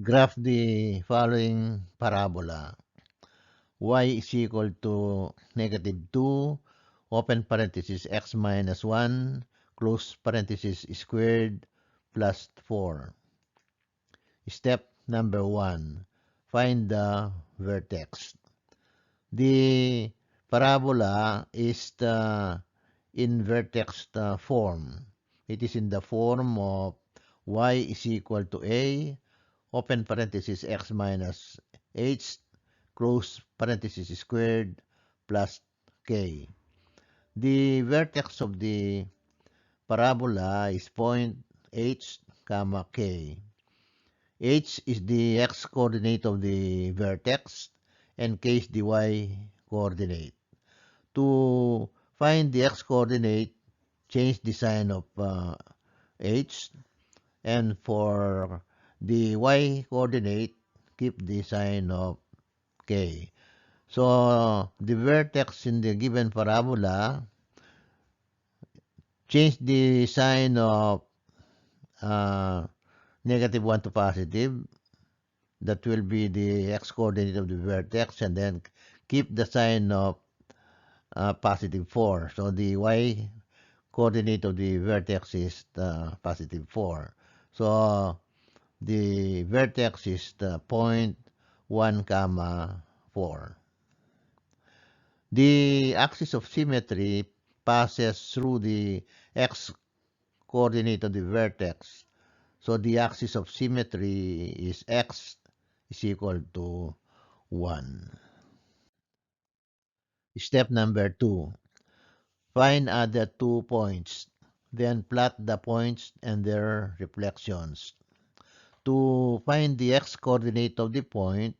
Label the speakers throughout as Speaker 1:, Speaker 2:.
Speaker 1: Graph the following parabola. Y is equal to -2, open parenthesis, x minus 1, close parenthesis, squared, plus 4. Step number 1. Find the vertex. The parabola is in vertex form. It is in the form of y is equal to a, open parenthesis, x minus h, close parenthesis, squared, plus k. The vertex of the parabola is point h, comma k. H is the x-coordinate of the vertex and k is the y-coordinate. To find the x-coordinate, change the sign of h, and for the y-coordinate, keep the sign of k. So, the vertex in the given parabola, change the sign of -1 to positive. That will be the x-coordinate of the vertex, and then keep the sign of positive 4. So, the y-coordinate of the vertex is positive 4. So, the vertex is point 1, comma 4. The axis of symmetry passes through the x-coordinate of the vertex. So the axis of symmetry is x is equal to 1. Step number 2. Find other 2 points. Then plot the points and their reflections. To find the x-coordinate of the point,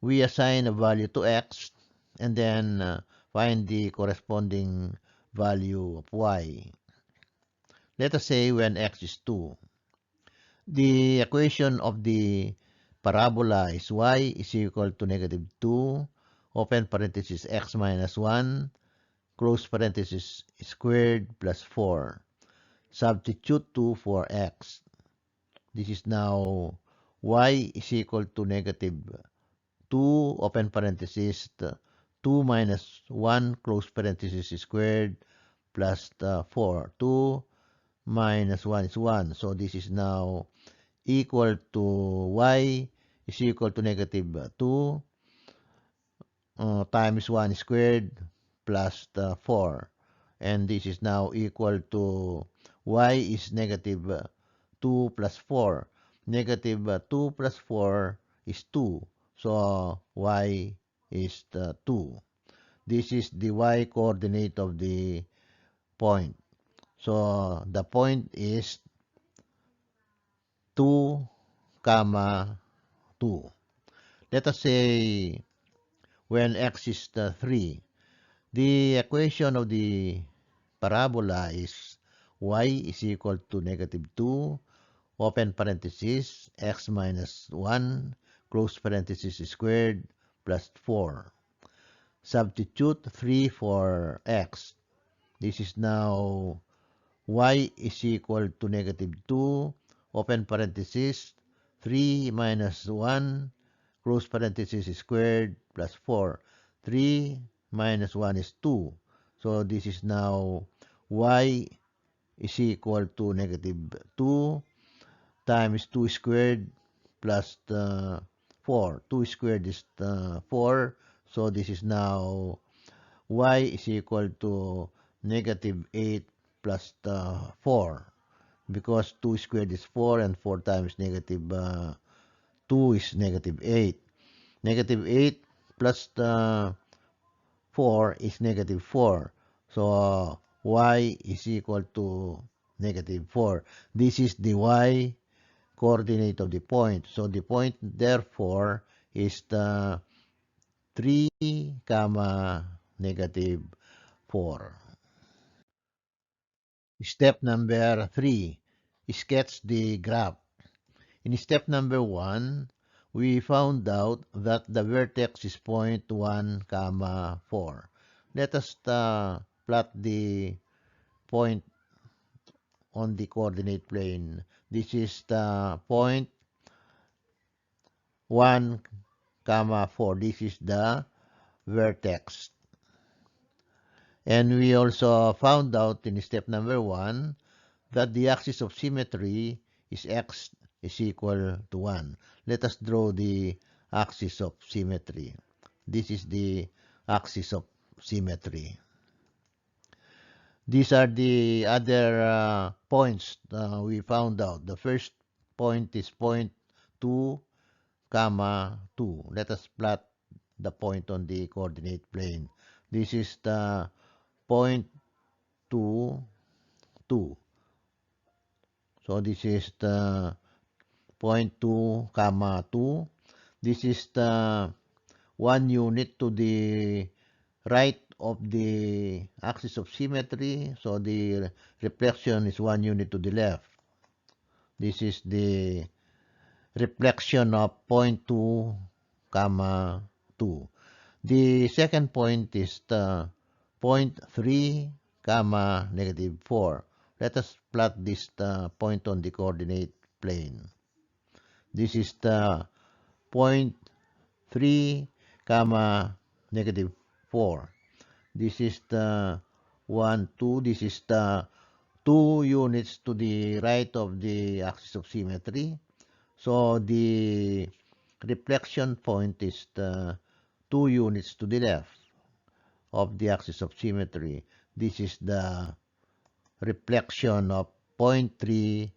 Speaker 1: we assign a value to x and then find the corresponding value of y. Let us say when x is 2. The equation of the parabola is y is equal to -2, open parenthesis, x minus 1, close parenthesis, squared, plus 4. Substitute 2 for x. This is now y is equal to -2, open parenthesis, 2 minus 1, close parenthesis, squared, plus 4. 2 minus 1 is 1. So this is now equal to y is equal to -2 times 1 squared plus 4. And this is now equal to y is -2 plus 4. -2 plus 4 is 2. So y is 2. This is the y-coordinate of the point. So the point is 2, comma 2. Let us say when x is 3. The equation of the parabola is y is equal to -2, open parenthesis, x minus 1, close parenthesis, squared, plus 4. Substitute 3 for x. This is now y is equal to -2, open parenthesis, 3 minus 1, close parenthesis, squared, plus 4. 3 minus 1 is 2. So this is now y is equal to -2 times 2 squared plus 4. 2 squared is 4. So this is now y is equal to -8 plus 4. Because 2 squared is 4 and 4 times -2 is -8. -8 plus 4 is -4. So y is equal to -4. This is the y coordinate of the point. So the point therefore is the 3, comma -4. Step number 3. Sketch the graph. In step number 1, we found out that the vertex is point 1, comma 4. Let us plot the point on the coordinate plane. This is the point 1, 4. This is the vertex. And we also found out in step number 1 that the axis of symmetry is x is equal to 1. Let us draw the axis of symmetry. This is the axis of symmetry. These are the other points we found out. The first point is point 2, 2. Let us plot the point on the coordinate plane. This is the point 2, 2. So this is the point 2, 2. This is the 1 unit to the right of the axis of symmetry. So the reflection is 1 unit to the left. This is the reflection of point 2, 2. The second point is the point 3, negative 4. Let us plot this point on the coordinate plane. This is the point 3, negative 4. This is the 1, 2. This is the 2 units to the right of the axis of symmetry. So the reflection point is the 2 units to the left of the axis of symmetry. This is the reflection of point 3,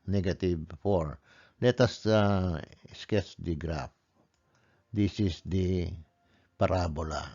Speaker 1: negative 4. Let us sketch the graph. This is the parabola.